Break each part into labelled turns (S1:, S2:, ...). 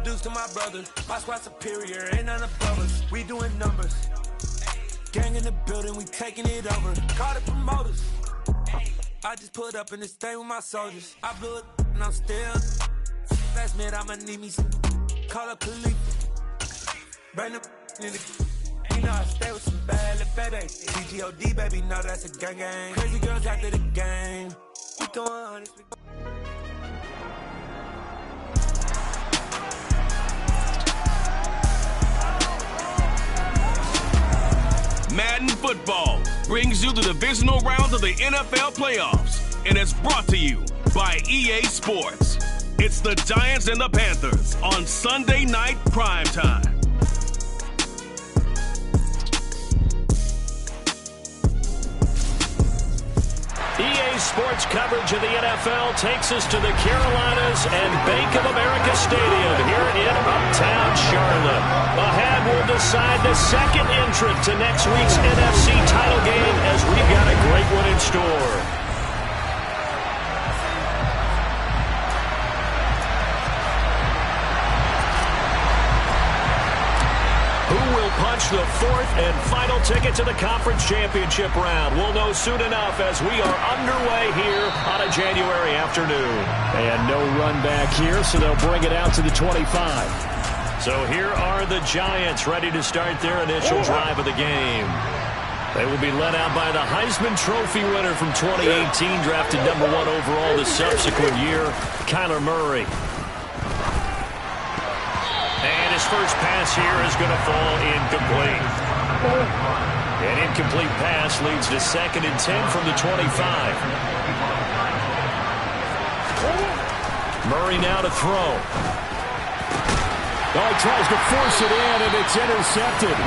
S1: Introduced to my brothers. My squad superior, ain't none above us. We doing numbers. Gang in the building, we taking it over. Call the promoters. I just put up in this thing with my soldiers. I blew it and I'm still. Last minute, I'ma need me some. Call up police. Bring the in the. You know I stay with some bad little baby. CGOD, baby, know that's a gang gang. Crazy girls after the game. We throwing hundreds.
S2: Madden Football brings you the divisional round of the NFL playoffs, and it's brought to you by EA Sports. It's the Giants and the Panthers on Sunday night primetime.
S3: EA Sports coverage of the NFL takes us to the Carolinas and Bank of America Stadium here in Uptown Charlotte. Ahead, we'll decide the second entrant to next week's NFC title game as we've got a great one in store. Punch the fourth and final ticket to the conference championship round. We'll know soon enough as we are underway here on a January afternoon. And no run back here, so they'll bring it out to the 25. So here are the Giants ready to start their initial drive of the game. They will be led out by the Heisman Trophy winner from 2018, drafted #1 overall the subsequent year, Kyler Murray. And his first pass here is going to fall incomplete. An incomplete pass leads to 2nd and 10 from the 25. Murray now to throw.
S4: Oh, he tries to force it in, and it's intercepted.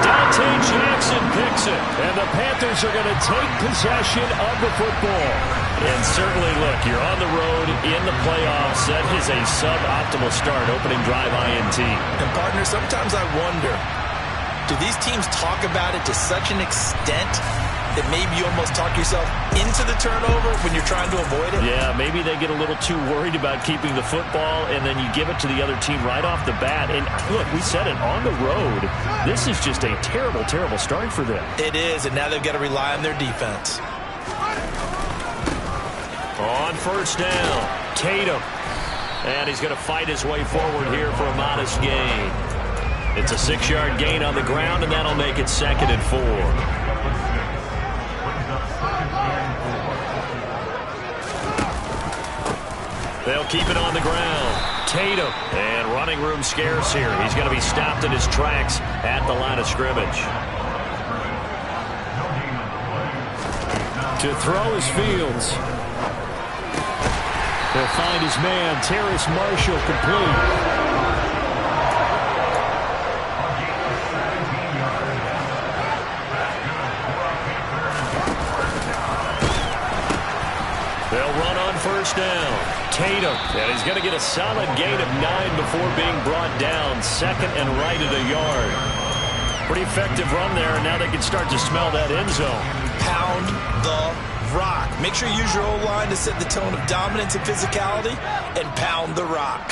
S3: Dante Jackson picks it, and the Panthers are going to take possession of the football. And certainly, look, you're on the road in the playoffs. That is a suboptimal start, opening drive INT.
S5: And, partner, sometimes I wonder, do these teams talk about it to such an extent that maybe you almost talk yourself into the turnover when you're trying to avoid it?
S3: Yeah, maybe they get a little too worried about keeping the football, and then you give it to the other team right off the bat. And, look, we said it, on the road, this is just a terrible, terrible start for them.
S5: It is, and now they've got to rely on their defense.
S3: On first down, Tatum. And he's going to fight his way forward here for a modest gain. It's a 6-yard gain on the ground, and that'll make it 2nd and 4. They'll keep it on the ground. Tatum. And running room scarce here. He's going to be stopped in his tracks at the line of scrimmage.
S4: To throw is Fields. He'll find his man, Terrace Marshall, complete.
S3: They'll run on first down. Tatum, and he's going to get a solid gain of 9 before being brought down. 2nd and right at a yard. Pretty effective run there, and now they can start to smell that end zone.
S5: Pound the rock. Make sure you use your O-line to set the tone of dominance and physicality, and pound the rock.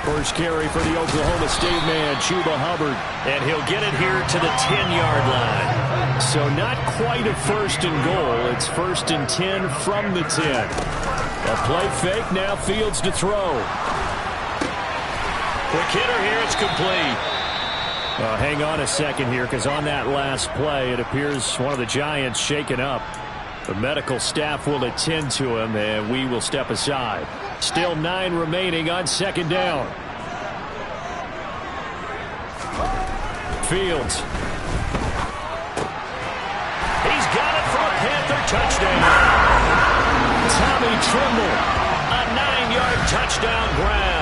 S4: First carry for the Oklahoma State man, Chuba Hubbard.
S3: And he'll get it here to the 10-yard line.
S4: So not quite a 1st and goal. It's 1st and 10 from the 10. A play fake, now Fields to throw.
S3: Quick hitter here, it's complete.
S4: Hang on a second here, because on that last play, it appears one of the Giants shaken up. The medical staff will attend to him, and we will step aside. Still 9 remaining on 2nd down. Fields.
S3: He's got it for a Panther touchdown.
S4: Tommy Tremble.
S3: A 9-yard touchdown grab.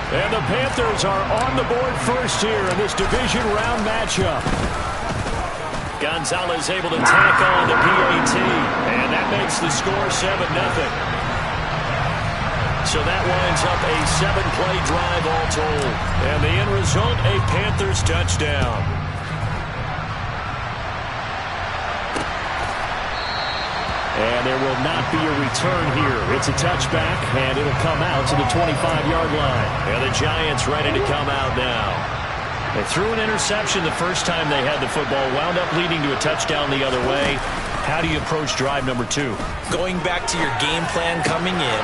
S4: And the Panthers are on the board first here in this division round matchup.
S3: Gonzalez able to tack on the PAT, and that makes the score 7-0. So that winds up a 7-play drive all told. And the end result, a Panthers touchdown.
S4: And there will not be a return here. It's a touchback, and it'll come out to the 25-yard line. And the Giants ready to come out now. They threw an interception the first time they had the football, wound up leading to a touchdown the other way. How do you approach drive number 2?
S5: Going back to your game plan coming in,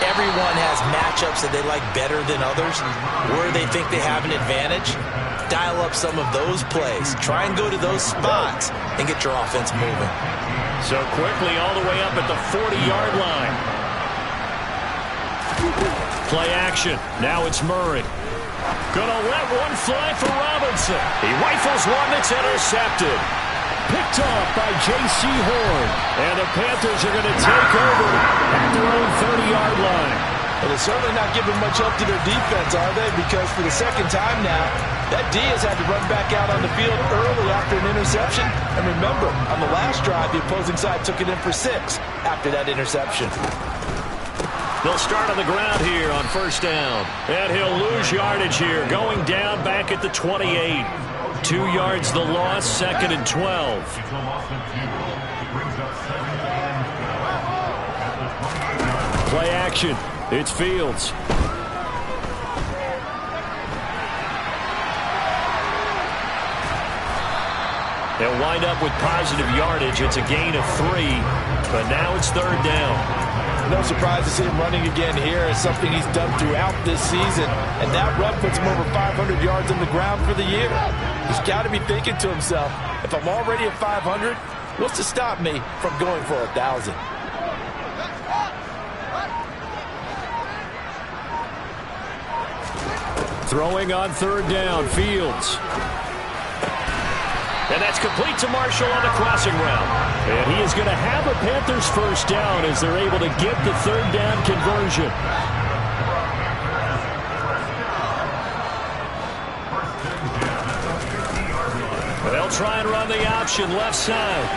S5: everyone has matchups that they like better than others, where they think they have an advantage. Dial up some of those plays. Try and go to those spots and get your offense moving.
S4: So quickly all the way up at the 40-yard line. Play action. Now it's Murray. Gonna let one fly for Robinson. He rifles one that's intercepted. Picked off by J.C. Horn. And the Panthers are going to take over at their own 30-yard line.
S5: Well, they're certainly not giving much up to their defense, are they? Because for the second time now, that D has had to run back out on the field early after an interception. And remember, on the last drive, the opposing side took it in for 6 after that interception.
S4: They'll start on the ground here on first down. And he'll lose yardage here, going down back at the 28. 2 yards the loss, 2nd and 12. Play action. It's Fields. They'll wind up with positive yardage. It's a gain of 3, but now it's 3rd down.
S5: No surprise to see him running again here. It's something he's done throughout this season, and that run puts him over 500 yards on the ground for the year. He's got to be thinking to himself, if I'm already at 500, what's to stop me from going for 1,000?
S4: Throwing on 3rd down, Fields. And that's complete to Marshall on the crossing route. And he is going to have a Panthers first down as they're able to get the 3rd down conversion. They'll try and run the option left side.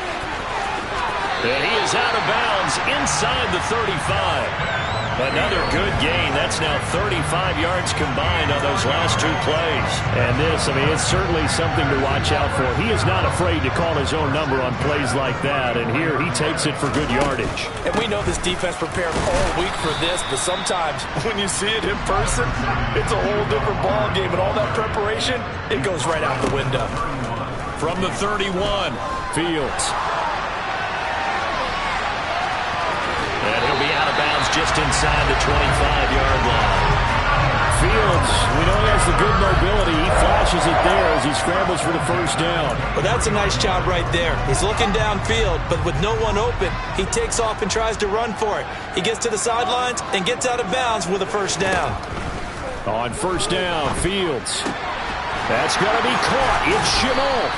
S4: And he is out of bounds inside the 35. Another good gain. That's now 35 yards combined on those last 2 plays. And this, I mean, it's certainly something to watch out for. He is not afraid to call his own number on plays like that. And here he takes it for good yardage.
S5: And we know this defense prepared all week for this, but sometimes when you see it in person, it's a whole different ball game. And all that preparation, it goes right out the window.
S4: From the 31, Fields. And he'll be out of bounds just inside the 25-yard line. Fields, we know he has the good mobility. He flashes it there as he scrambles for the first down.
S5: Well, that's a nice job right there. He's looking downfield, but with no one open, he takes off and tries to run for it. He gets to the sidelines and gets out of bounds with a first down.
S4: On first down, Fields. That's going to be caught. It's Shenault.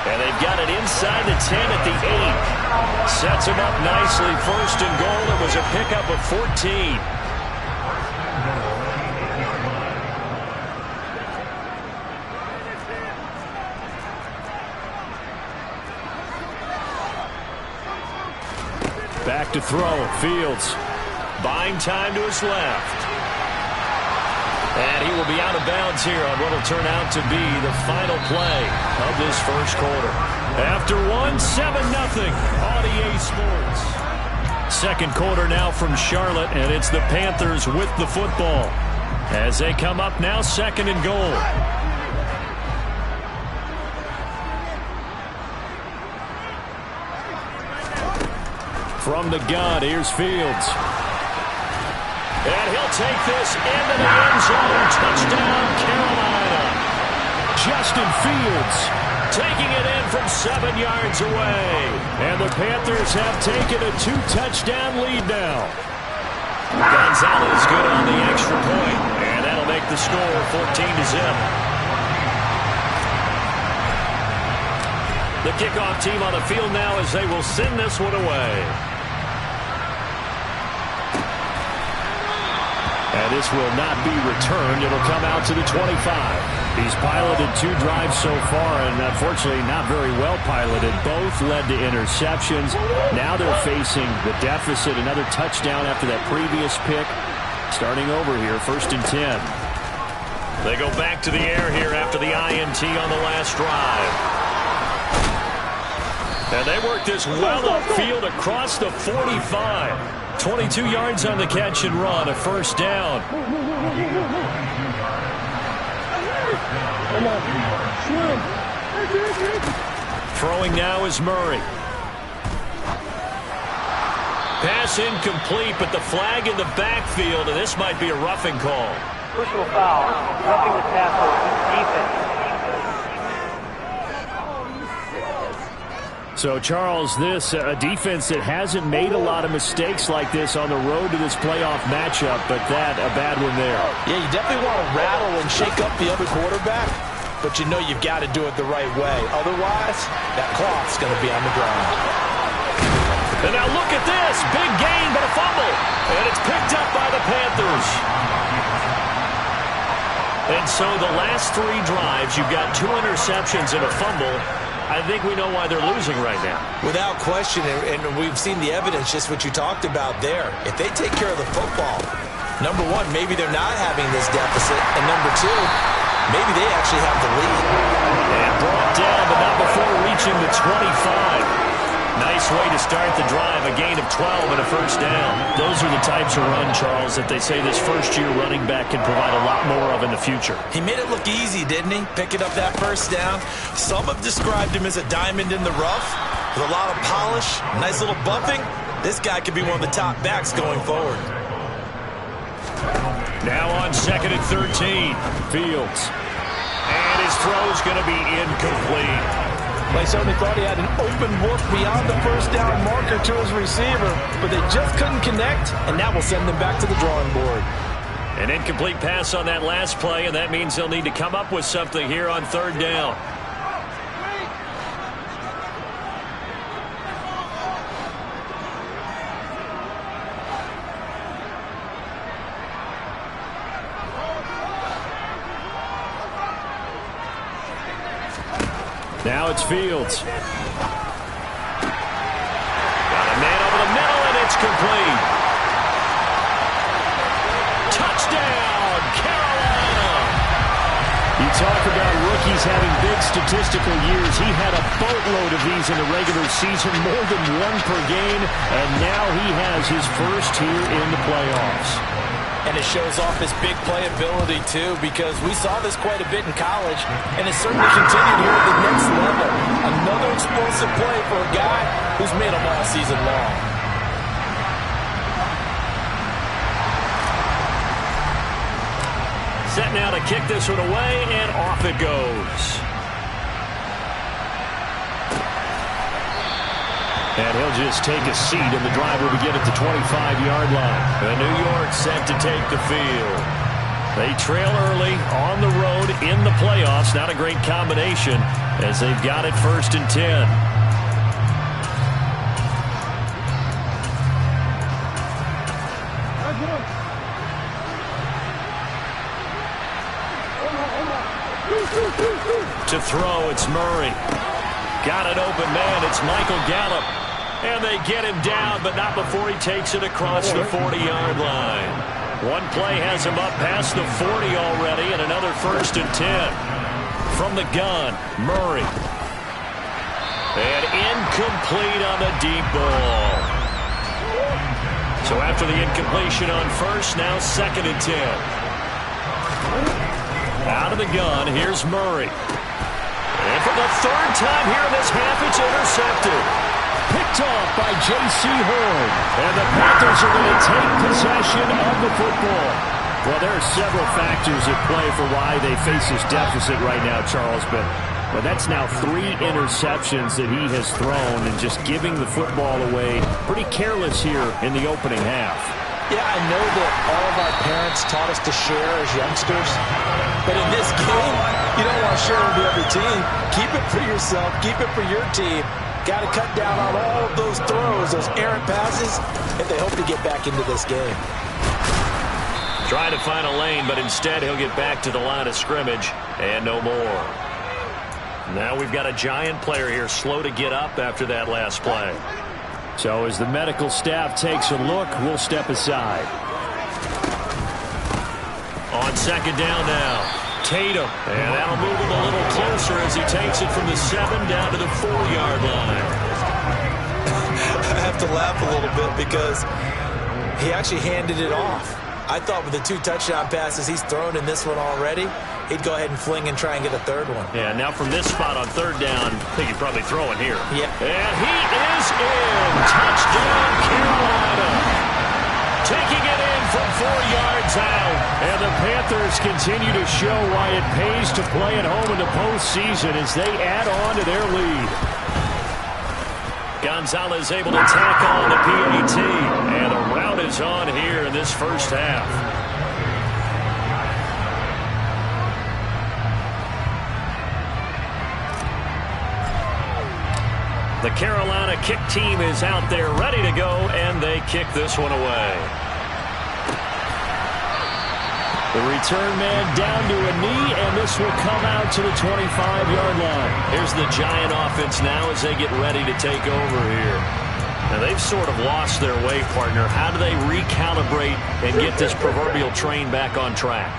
S4: And they've got it inside the 10 at the 8. Sets him up nicely. First and goal. It was a pickup of 14. Back to throw. Fields. Buying time to his left. And he will be out of bounds here on what will turn out to be the final play of this first quarter. After 1, 7-0 on EA Sports. Second quarter now from Charlotte, and it's the Panthers with the football as they come up now 2nd and goal. From the gun, here's Fields. And he'll take this into the end zone. Touchdown, Carolina. Justin Fields taking it in from 7 yards away. And the Panthers have taken a 2-touchdown lead now. Gonzalez good on the extra point. And that'll make the score 14-0. The kickoff team on the field now as they will send this one away. And this will not be returned. It'll come out to the 25. He's piloted 2 drives so far, and unfortunately not very well piloted. Both led to interceptions. Now they're facing the deficit. Another touchdown after that previous pick. Starting over here, 1st and 10. They go back to the air here after the INT on the last drive. And they work this well upfield across the 45. 22 yards on the catch and run, a first down. Throwing now is Murray. Pass incomplete, but the flag in the backfield, and this might be a roughing call.
S6: Personal foul, roughing the tackle, defense.
S4: So, Charles, this a defense that hasn't made a lot of mistakes like this on the road to this playoff matchup, but that a bad one there.
S5: Yeah, you definitely want to rattle and shake up the other quarterback, but you know you've got to do it the right way. Otherwise, that cloth's going to be on the ground.
S4: And now look at this. Big gain, but a fumble. And it's picked up by the Panthers. And so the last 3 drives, you've got 2 interceptions and a fumble. I think we know why they're losing right now.
S5: Without question, and we've seen the evidence, just what you talked about there. If they take care of the football, number one, maybe they're not having this deficit, and number two, maybe they actually have the lead.
S4: And brought down, but not before reaching the 25. Nice way to start the drive, a gain of 12 and a first down. Those are the types of run, Charles, that they say this first-year running back can provide a lot more of in the future.
S5: He made it look easy, didn't he? Picking up that first down. Some have described him as a diamond in the rough with a lot of polish, nice little bumping. This guy could be one of the top backs going forward.
S4: Now on 2nd and 13, Fields. And his throw's going to be incomplete.
S5: They certainly thought he had an open look beyond the first down marker to his receiver, but they just couldn't connect, and that will send them back to the drawing board.
S4: An incomplete pass on that last play, and that means they'll need to come up with something here on 3rd down. Now it's Fields. Got a man over the middle, and it's complete. Touchdown, Carolina! You talk about rookies having big statistical years. He had a boatload of these in the regular season, more than 1 per game, and now he has his first here in the playoffs.
S5: And it shows off his big playability, too, because we saw this quite a bit in college, and it certainly continued here at the next level. Another explosive play for a guy who's made them all season long.
S4: Set now to kick this one away, and off it goes. And he'll just take a seat, and the drive will begin at the 25-yard line. And New York set to take the field. They trail early on the road in the playoffs. Not a great combination as they've got it 1st and 10. To throw, it's Murray. Got an open man. It's Michael Gallup. And they get him down, but not before he takes it across the 40-yard line. One play has him up past the 40 already, and another 1st and 10. From the gun, Murray. And incomplete on the deep ball. So after the incompletion on 1st, now 2nd and 10. Out of the gun, here's Murray. And for the 3rd time here in this half, it's intercepted. Picked off by J.C. Horn. And the Panthers are going to take possession of the football. Well, there are several factors at play for why they face this deficit right now, Charles. But that's now 3 interceptions that he has thrown and just giving the football away. Pretty careless here in the opening half.
S5: Yeah, I know that all of our parents taught us to share as youngsters. But in this game, you don't want to share with the other team. Keep it for yourself. Keep it for your team. Got to cut down on all of those throws, those errant passes, if they hope to get back into this game.
S4: Try to find a lane, but instead he'll get back to the line of scrimmage and no more. Now we've got a Giant player here slow to get up after that last play. So as the medical staff takes a look, we'll step aside. On 2nd down now, Tatum. And that'll move him a little closer as he takes it from the 7 down to the 4-yard line.
S5: to laugh a little bit because he actually handed it off. I thought with the 2 touchdown passes he's thrown in this one already, he'd go ahead and fling and try and get a third one.
S4: Yeah, now from this spot on third down, I think he'd probably throw it here.
S5: Yeah.
S4: And he is in. Touchdown, Carolina. Taking it in from 4 yards out. And the Panthers continue to show why it pays to play at home in the postseason as they add on to their lead. Gonzalez able to tack on the PAT. And the rout is on here in this first half. The Carolina kick team is out there ready to go, and they kick this one away. The return man down to a knee, and this will come out to the 25-yard line. Here's the Giant offense now as they get ready to take over here. Now, they've sort of lost their way, partner. How do they recalibrate and get this proverbial train back on track?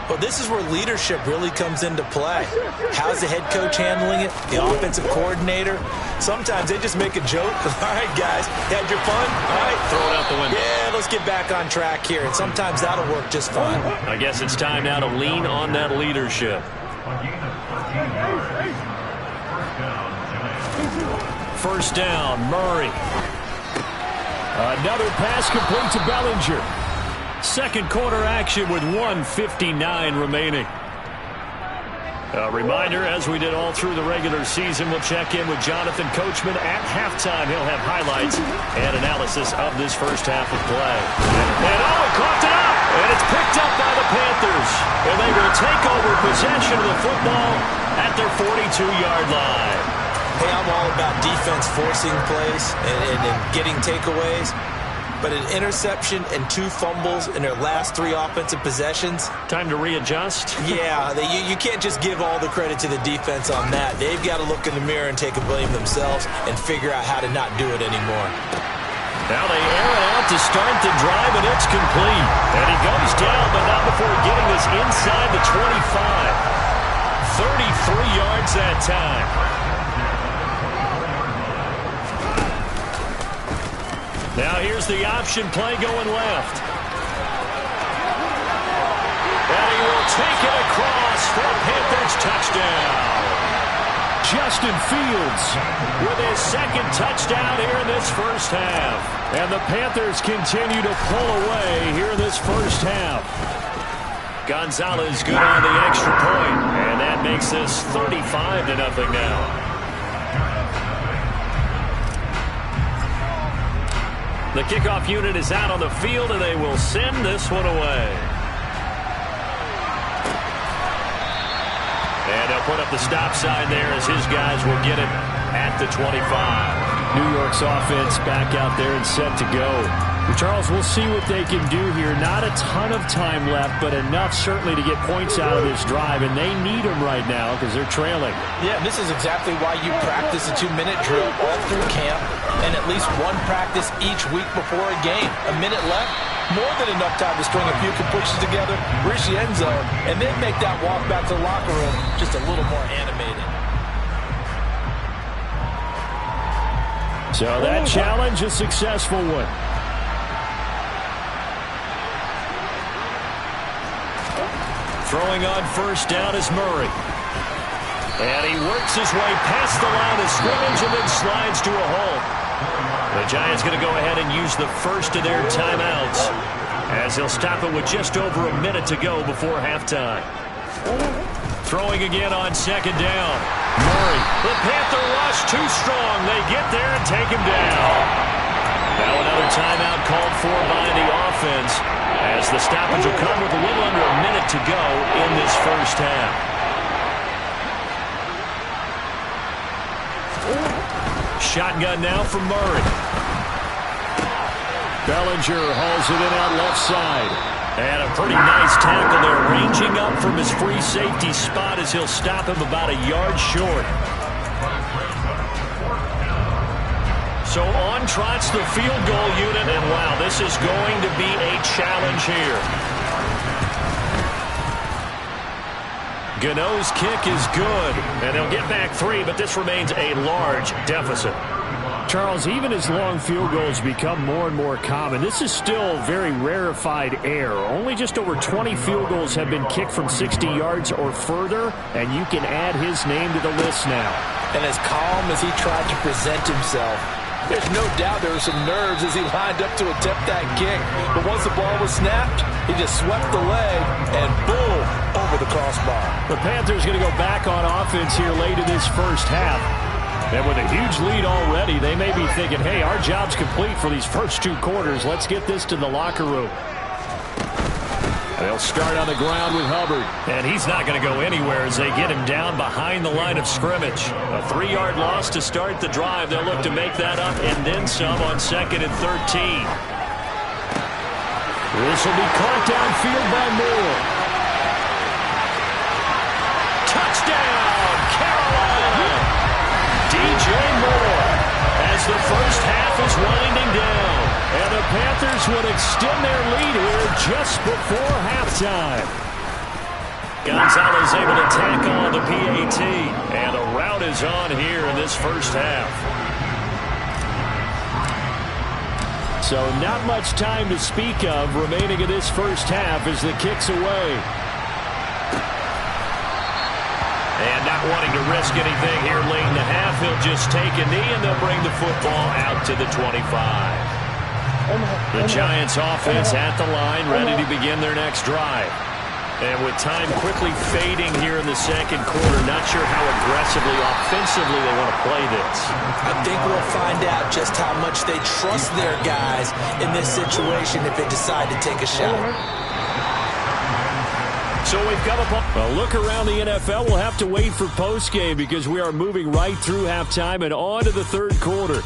S5: Well, this is where leadership really comes into play. How's the head coach handling it? The offensive coordinator? Sometimes they just make a joke. All right, guys, had your fun? All right,
S4: throw it out the window.
S5: Yeah, let's get back on track here. And sometimes that'll work just fine.
S4: I guess it's time now to lean on that leadership. First down, Murray. Another pass complete to Bellinger. Second quarter action with 1:59 remaining. A reminder, as we did all through the regular season, we'll check in with Jonathan Coachman at halftime. He'll have highlights and analysis of this first half of play. And he coughed it up, and it's picked up by the Panthers. And they will take over possession of the football at their 42-yard line.
S5: Hey, I'm all about defense forcing plays and getting takeaways. But an interception and 2 fumbles in their last 3 offensive possessions.
S4: Time to readjust?
S5: Yeah, you can't just give all the credit to the defense on that. They've got to look in the mirror and take a blame themselves and figure out how to not do it anymore.
S4: Now they air it out to start the drive, and it's complete. And he goes down, but not before getting this inside the 25. 33 yards that time. Now here's the option play going left. And he will take it across for a Panthers touchdown. Justin Fields with his second touchdown here in this first half. And the Panthers continue to pull away here in this first half. Gonzalez good on the extra point, and that makes this 35-0 now. The kickoff unit is out on the field, and they will send this one away. And they'll put up the stop sign there as his guys will get it at the 25. New York's offense back out there and set to go. Charles, we'll see what they can do here. Not a ton of time left, but enough certainly to get points out of this drive, and they need them right now because they're trailing.
S5: Yeah, this is exactly why you practice a 2-minute drill all through camp and at least 1 practice each week before a game. A minute left, more than enough time to string a few completions together, reach the end zone, and then make that walk back to the locker room just a little more animated.
S4: So that challenge, a successful one. Throwing on first down is Murray. And he works his way past the line of scrimmage and then slides to a halt. The Giants going to go ahead and use the first of their timeouts as he'll stop it with just over a minute to go before halftime. Throwing again on second down. Murray. The Panther rush too strong. They get there and take him down. Now another timeout called for by the offense as the stoppage will come with a little under a minute to go in this first half. Shotgun now from Murray. Bellinger hauls it in out left side. And a pretty nice tackle there, ranging up from his free safety spot as he'll stop him about a yard short. So on trots the field goal unit, and wow, this is going to be a challenge here. Gano's kick is good, and they'll get back 3, but this remains a large deficit. Charles, even as long field goals become more and more common, this is still very rarefied air. Only just over 20 field goals have been kicked from 60 yards or further, and you can add his name to the list now. And as calm as he tried to present himself, there's no doubt there were some nerves as he lined up to attempt that kick. But once the ball was snapped, he just swept the leg and boom, over the crossbar. The Panthers going to go back on offense here late in this first half. And with a huge lead already, they may be thinking, hey, our job's complete for these first 2 quarters. Let's get this to the locker room. They'll start on the ground with Hubbard. And he's not going to go anywhere as they get him down behind the line of scrimmage. A 3-yard loss to start the drive. They'll look to make that up and then some on 2nd and 13. This will be caught downfield by Moore. Touchdown, Carolina! DJ Moore as the first half is winding down. And the Panthers would extend their lead here just before halftime. Gonzalez able to tack on the PAT. And a rout is on here in this first half. So not much time to speak of remaining in this first half as the kick's away. And not wanting to risk anything here late in the half, he'll just take a knee and they'll bring the football out to the 25. The Giants offense at the line, ready to begin their next drive. And with time quickly fading here in the second quarter, not sure how aggressively, offensively they want to play this.
S5: I think we'll find out just how much they trust their guys in this situation if they decide to take a shot.
S4: So we've got a look around the NFL. We'll have to wait for postgame because we are moving right through halftime and on to the third quarter.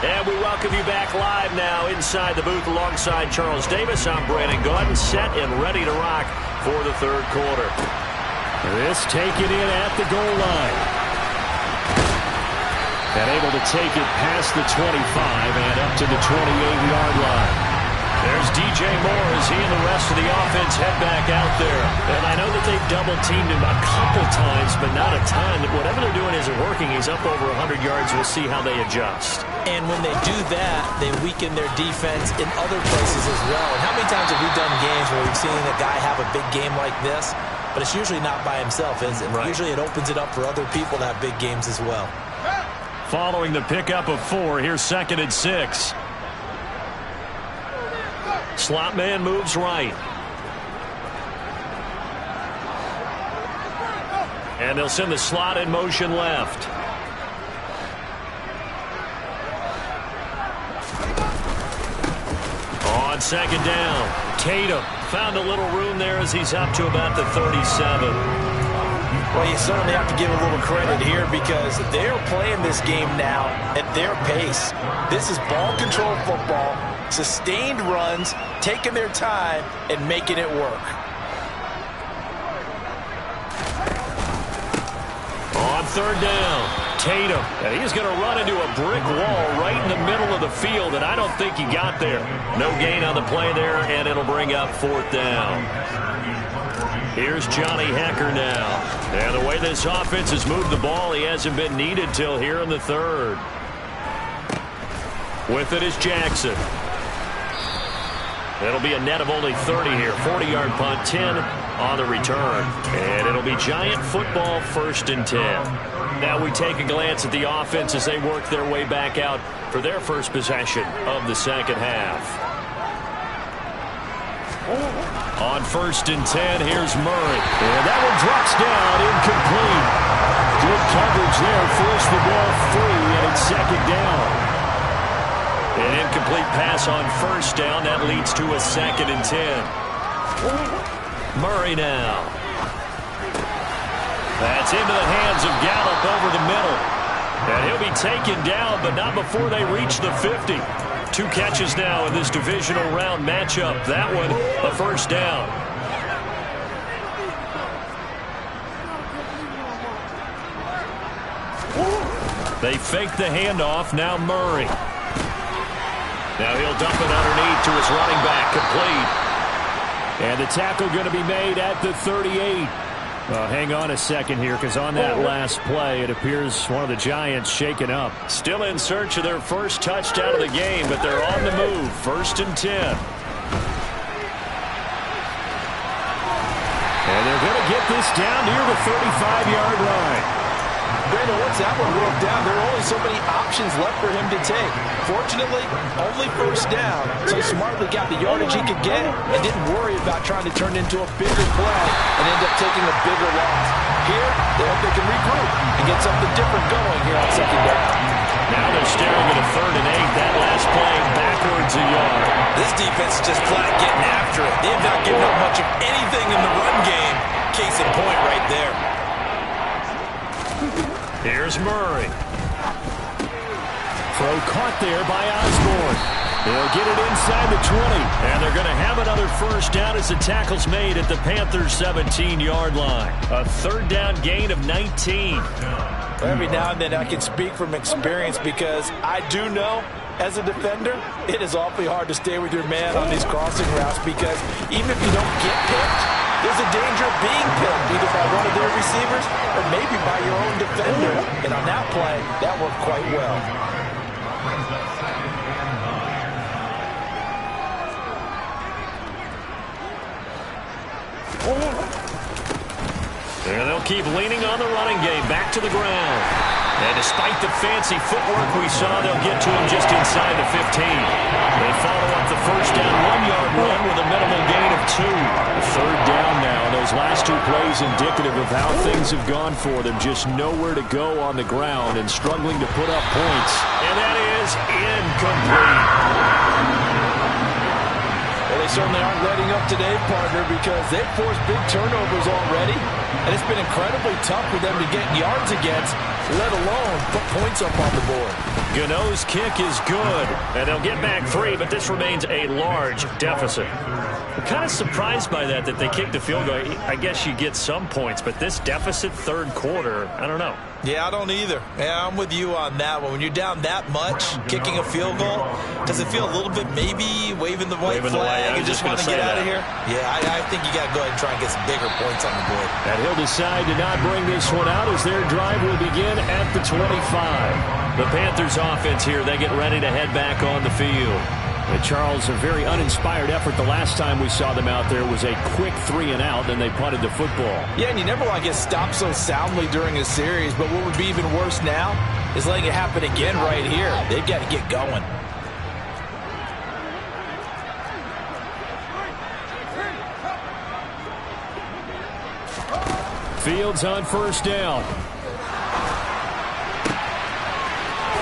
S4: And we welcome you back live now inside the booth alongside Charles Davis. I'm Brandon Gaudin, set and ready to rock for the third quarter. This taken in at the goal line. And able to take it past the 25 and up to the 28-yard line. There's DJ Moore as he and the rest of the offense head back out there. And I know that they've double-teamed him a couple times, but not a ton. Whatever they're doing isn't working. He's up over 100 yards. We'll see how they adjust.
S5: And when they do that, they weaken their defense in other places as well. And how many times have we done games where we've seen a guy have a big game like this? But it's usually not by himself, is it? Right. Usually it opens it up for other people to have big games as well.
S4: Following the pickup of 4, here's 2nd and 6. Slot man moves right. And they'll send the slot in motion left. On 2nd down, Tatum found a little room there as he's up to about the 37.
S5: Well, you certainly have to give a little credit here because they're playing this game now at their pace. This is ball control football, sustained runs, taking their time and making it work.
S4: On 3rd down, Tatum. And he's going to run into a brick wall right in the middle of the field, and I don't think he got there. No gain on the play there, and it'll bring up 4th down. Here's Johnny Hecker now. And the way this offense has moved the ball, he hasn't been needed till here in the 3rd. With it is Jackson. It'll be a net of only 30 here. 40-yard punt, 10 on the return. And it'll be Giant football, 1st and 10. Now we take a glance at the offense as they work their way back out for their first possession of the second half. On 1st and 10, here's Murray. And that one drops down, incomplete. Good coverage there, forced the ball free, and it's 2nd down. An incomplete pass on 1st down. That leads to a 2nd and 10. Murray now. That's into the hands of Gallup over the middle. And he'll be taken down, but not before they reach the 50. 2 catches now in this divisional round matchup. That one, a 1st down. They fake the handoff. Now Murray. Now he'll dump it underneath to his running back, complete. And the tackle going to be made at the 38. Hang on a second here, because on that last play, it appears one of the Giants shaken up. Still in search of their first touchdown of the game, but they're on the move. 1st and 10. And they're going to get this down near the 35-yard line.
S5: Brandon, once that one broke down, there were only so many options left for him to take. Fortunately, only 1st down, so he smartly got the yardage he could get and didn't worry about trying to turn it into a bigger play and end up taking a bigger loss. Here, they hope they can regroup and get something different going here on 2nd down.
S4: Now they're staring at a 3rd and 8. That last play backwards a yard.
S5: This defense is just flat getting after it. They have not given up much of anything in the run game. Case in point right there.
S4: Here's Murray. Throw caught there by Osborne. They'll get it inside the 20. And they're going to have another 1st down as the tackle's made at the Panthers' 17-yard line. A 3rd down gain of 19.
S5: Every now and then I can speak from experience because I do know as a defender, it is awfully hard to stay with your man on these crossing routes because even if you don't get picked, there's a danger of being picked either by one of their receivers or maybe by your own defender. And on that play, that worked quite well.
S4: And they'll keep leaning on the running game. Back to the ground. And despite the fancy footwork we saw, they'll get to him just inside the 15. They follow up the 1st down 1-yard run with a minimal gain of 2. The 3rd down now. Those last 2 plays indicative of how things have gone for them. Just nowhere to go on the ground and struggling to put up points. And that is incomplete.
S5: Well, they certainly aren't letting up today, partner, because they've forced big turnovers already, and it's been incredibly tough for them to get yards against, let alone put points up on the board.
S4: Gano's kick is good, and they'll get back 3, but this remains a large deficit. I'm kind of surprised by that they kicked the field goal. I guess you get some points, but this deficit 3rd quarter, I don't know.
S5: Yeah, I don't either. Yeah, I'm with you on that one. When you're down that much, kicking a field goal, does it feel a little bit maybe waving the white flag and just want to get out of here? Yeah, I think you got to go ahead and try and get some bigger points on the board.
S4: And he'll decide to not bring this one out as their drive will begin at the 25. The Panthers offense here, they get ready to head back on the field. And Charles, a very uninspired effort. The last time we saw them out there was a quick 3 and out, then they punted the football.
S5: Yeah, and you never want to get stopped so soundly during a series, but what would be even worse now is letting it happen again right here. They've got to get going.
S4: Fields on 1st down.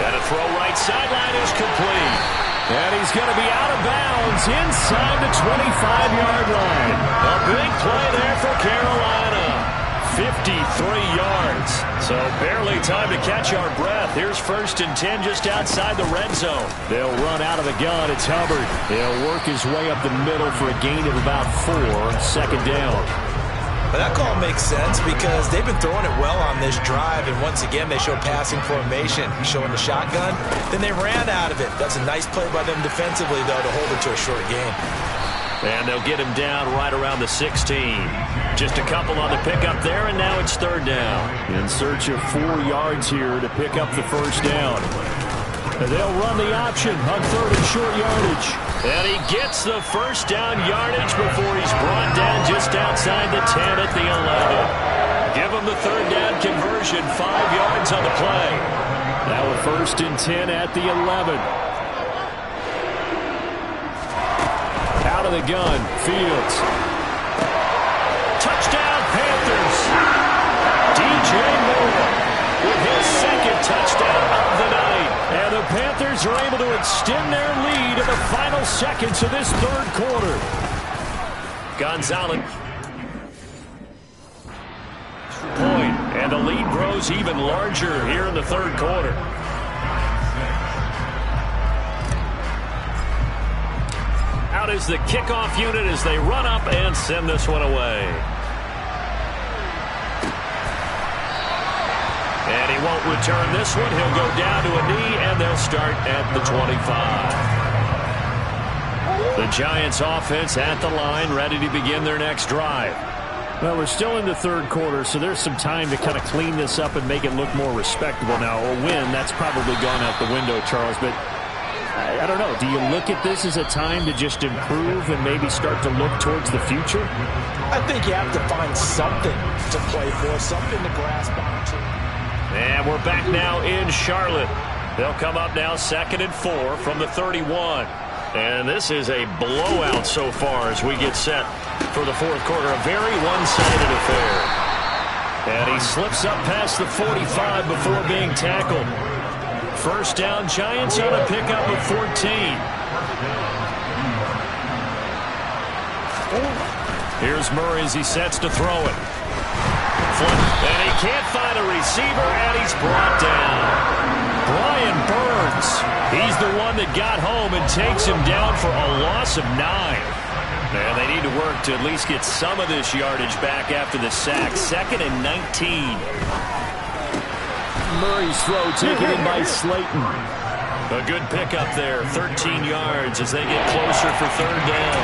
S4: And a throw right sideline is complete. And he's going to be out of bounds inside the 25-yard line. A big play there for Carolina. 53 yards. So barely time to catch our breath. Here's 1st and 10 just outside the red zone. They'll run out of the gun. It's Hubbard. He'll work his way up the middle for a gain of about 4. 2nd down.
S5: But that call makes sense because they've been throwing it well on this drive, and once again they show passing formation, showing the shotgun. Then they ran out of it. That's a nice play by them defensively, though, to hold it to a short gain.
S4: And they'll get him down right around the 16. Just a couple on the pickup there, and now it's 3rd down. In search of 4 yards here to pick up the 1st down. And they'll run the option on 3rd and short yardage. And he gets the 1st down yardage before he's brought down just outside the 10 at the 11. Give him the 3rd down conversion, 5 yards on the play. Now a 1st and 10 at the 11. Out of the gun, Fields. Touchdown, Panthers. DJ Nola with his 2nd touchdown of the night. And the Panthers are able to extend their lead in the final seconds of this 3rd quarter. Gonzalez. Point, and the lead grows even larger here in the 3rd quarter. Out is the kickoff unit as they run up and send this one away. And he won't return this one. He'll go down to a knee, and they'll start at the 25. The Giants offense at the line, ready to begin their next drive. Well, we're still in the third quarter, so there's some time to kind of clean this up and make it look more respectable now. A win, that's probably gone out the window, Charles, but I don't know. Do you look at this as a time to just improve and maybe start to look towards the future?
S5: I think you have to find something to play for, something to grasp onto.
S3: And we're back now in Charlotte. They'll come up now 2nd and 4 from the 31. And this is a blowout so far as we get set for the fourth quarter. A very one-sided affair. And he slips up past the 45 before being tackled. First down, Giants on a pickup of 14. Here's Murray as he sets to throw it. And he can't find a receiver, and he's brought down. Brian Burns, he's the one that got home and takes him down for a loss of 9. And they need to work to at least get some of this yardage back after the sack. 2nd and 19. Murray's throw taken in by Slayton. A good pickup there, 13 yards as they get closer for third down.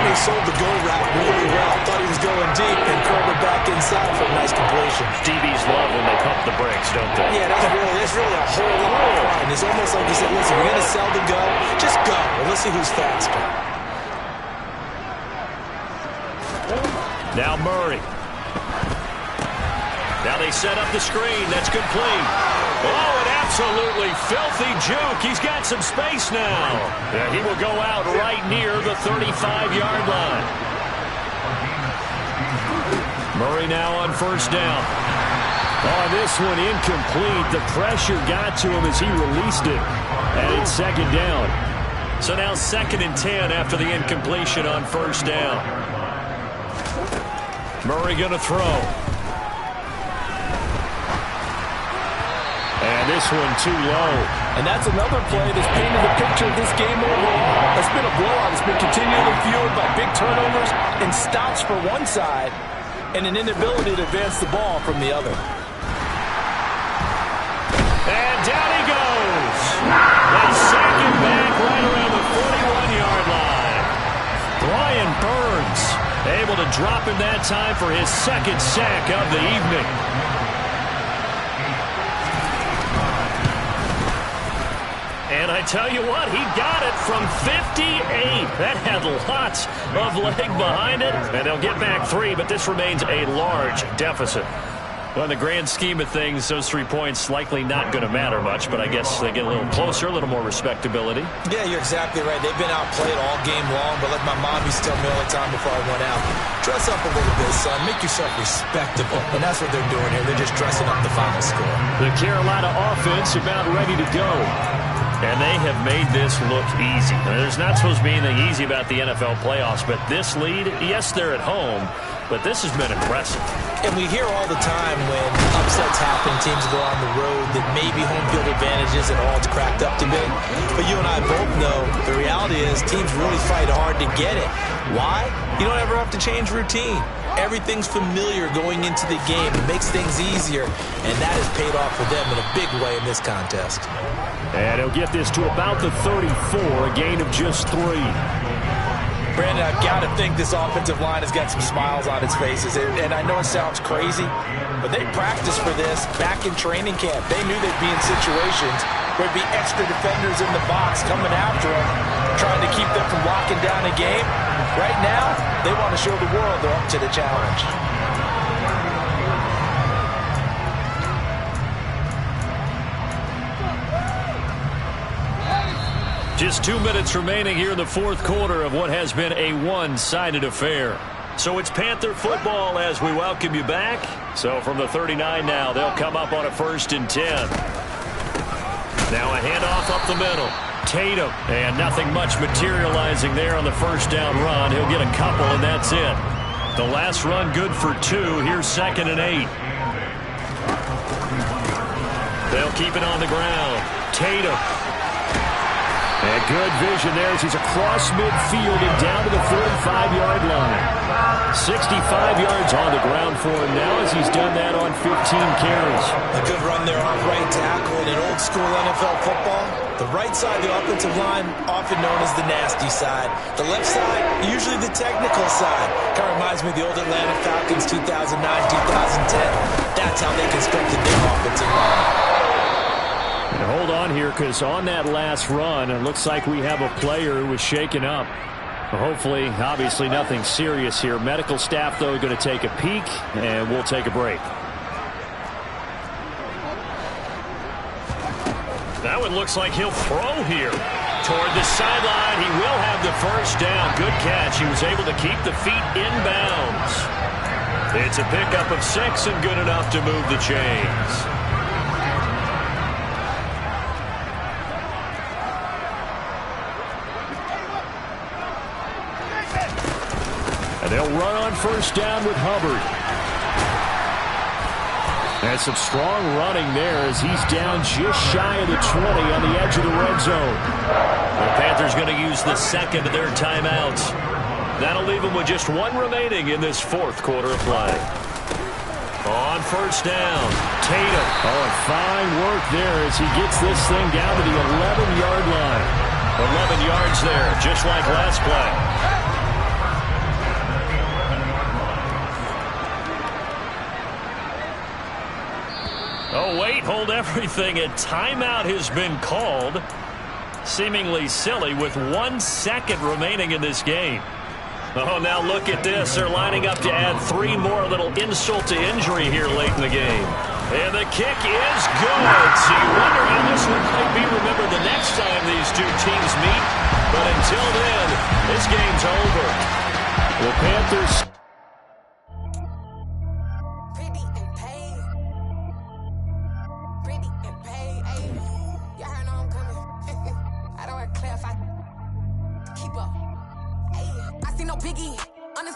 S5: He sold the go route really well. Thought he was going deep and curved it back inside for a nice completion.
S3: DBs love when they pump the brakes, don't they?
S5: Yeah, that's really a whole lot of fun. It's almost like he said, listen, we're going to sell the go. Just go, and let's see who's faster.
S3: Now Murray. Now they set up the screen. That's complete. Oh, an absolutely filthy juke. He's got some space now. Yeah, he will go out right near the 35-yard line. Murray now on first down. Oh, this one incomplete. The pressure got to him as he released it. And it's 2nd down. So now 2nd and 10 after the incompletion on first down. Murray going to throw. And this one too low.
S5: And that's another play that's painted the picture of this game overall. It's been a blowout. It's been continually fueled by big turnovers and stops for one side and an inability to advance the ball from the other.
S3: And down he goes. They sack him back right around the 41-yard line. Brian Burns able to drop him that time for his 2nd sack of the evening. And I tell you what, he got it from 58. That had lots of leg behind it. And they'll get back 3, but this remains a large deficit. Well, in the grand scheme of things, those 3 points likely not going to matter much, but I guess they get a little closer, a little more respectability.
S5: Yeah, you're exactly right. They've been outplayed all game long, but like my mom used to tell me all the time before I went out, dress up a little bit, son. Make yourself respectable. And that's what they're doing here. They're just dressing up the final score.
S3: The Carolina offense about ready to go. And they have made this look easy. I mean, there's not supposed to be anything easy about the NFL playoffs, but this lead, yes, they're at home, but this has been impressive.
S5: And we hear all the time when upsets happen, teams go on the road, that maybe home field advantage isn't all it's cracked up to be. But you and I both know the reality is teams really fight hard to get it. Why? You don't ever have to change routine. Everything's familiar going into the game. It makes things easier, and that has paid off for them in a big way in this contest.
S4: And he'll get this to about the 34, a gain of just 3.
S5: Brandon, I've got to think this offensive line has got some smiles on its faces. And I know it sounds crazy, but they practiced for this back in training camp. They knew they'd be in situations where there'd be extra defenders in the box coming after them, trying to keep them from locking down a game. Right now, they want to show the world they're up to the challenge.
S3: Just 2 minutes remaining here in the fourth quarter of what has been a one-sided affair. So it's Panther football as we welcome you back. So from the 39 now, they'll come up on a 1st and 10. Now a handoff up the middle. Tatum, and nothing much materializing there on the first down run. He'll get a couple, and that's it. The last run good for 2. Here's 2nd and 8. They'll keep it on the ground. Tatum.
S4: And good vision there as he's across midfield and down to the 45-yard line. 65 yards on the ground for him now as he's done that on 15 carries.
S5: A good run there off right tackle in an old school NFL football. The right side of the offensive line, often known as the nasty side. The left side, usually the technical side. Kind of reminds me of the old Atlanta Falcons 2009, 2010. That's how they constructed their offensive line.
S4: And hold on here, because on that last run, it looks like we have a player who was shaken up. Hopefully, obviously nothing serious here. Medical staff, though, going to take a peek, and we'll take a break. That one looks like he'll throw here. Toward the sideline, he will have the first down. Good catch. He was able to keep the feet in bounds. It's a pickup of 6 and good enough to move the chains. And they'll run on first down with Hubbard. And some strong running there as he's down just shy of the 20 on the edge of the red zone. The Panthers going to use the second of their timeouts. That'll leave them with just 1 remaining in this fourth quarter of play. On first down, Tatum. Oh, and fine work there as he gets this thing down to the 11-yard line. 11 yards there, just like last play. Oh, wait, hold everything. A timeout has been called. Seemingly silly with 1 second remaining in this game. Oh, now look at this. They're lining up to add 3 more, a little insult to injury here late in the game. And the kick is good. So you wonder how this one might be remembered the next time these two teams meet. But until then, this game's over. The Panthers...
S7: I see no biggie.